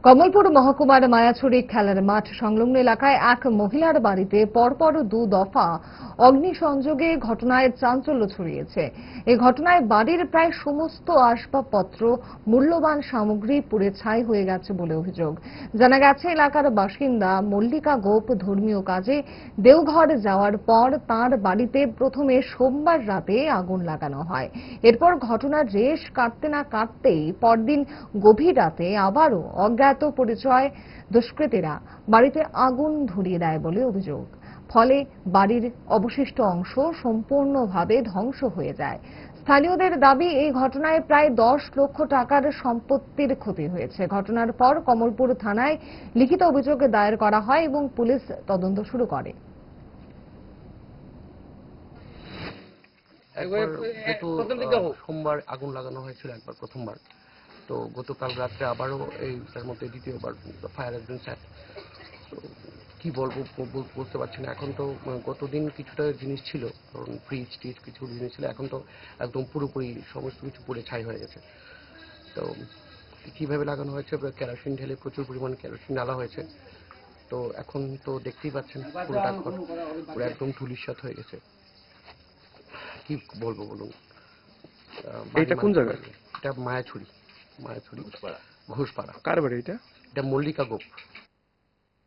কমলপুর মহকুমার মায়াছড়ি খেলার মাঠ সংলগ্ন এলাকায় এক মহিলার বাড়িতে পরপর দু দফা অগ্নিসংযোগে ঘটনায় চাঞ্চল্য ছড়িয়েছে। এই ঘটনায় বাড়ির প্রায় সমস্ত আসবাবপত্র, মূল্যবান সামগ্রী পুড়ে ছাই হয়ে গেছে বলে অভিযোগ। জানা গেছে, এলাকার বাসিন্দা মল্লিকা গোপ ধর্মীয় কাজে দেওঘর যাওয়ার পর তাঁর বাড়িতে প্রথমে সোমবার রাতে আগুন লাগানো হয়। এরপর ঘটনার রেশ কাটতে না কাটতেই পরদিন গভীর রাতে আবারও অজ্ঞাত পরিচয় দুষ্কৃতীরা বাড়িতে আগুন ধরিয়ে দেয় বলে অভিযোগ। ফলে বাড়ির অবশিষ্ট অংশ সম্পূর্ণভাবে ধ্বংস হয়ে যায়। স্থানীয়দের দাবি, এই ঘটনায় প্রায় 10 লক্ষ টাকার সম্পত্তির ক্ষতি হয়েছে। ঘটনার পর কমলপুর থানায় লিখিত অভিযোগ দায়ের করা হয় এবং পুলিশ তদন্ত শুরু করে। সোমবার আগুন লাগানো হয়েছিল একবার, প্রথমবার। তো গতকাল রাত্রে আবারও তার মধ্যে দ্বিতীয়বার ফায়ার একজন স্যার। তো কি বলবো বুঝতে পারছি না। এখন তো গতদিন কিছুটা জিনিস ছিল, কারণ ফ্রিজ টিজ কিছু জিনিস ছিল, এখন তো একদম পুরোপুরি সমস্ত কিছু পুড়ে ছাই হয়ে গেছে। তো কিভাবে লাগানো হয়েছে, কেরোসিন ঢেলে প্রচুর পরিমাণ কেরোসিন ঢালা হয়েছে। তো এখন তো দেখতেই পাচ্ছেন পুরোটা ঘর পুরো একদম ধূলিসাৎ হয়ে গেছে। কি বলবো বলুন। এটা কোন জায়গা? এটা মায়াছড়ি ঘোষপাড়া। কার বাড়ি এটা? এটা মল্লিকা গোপ।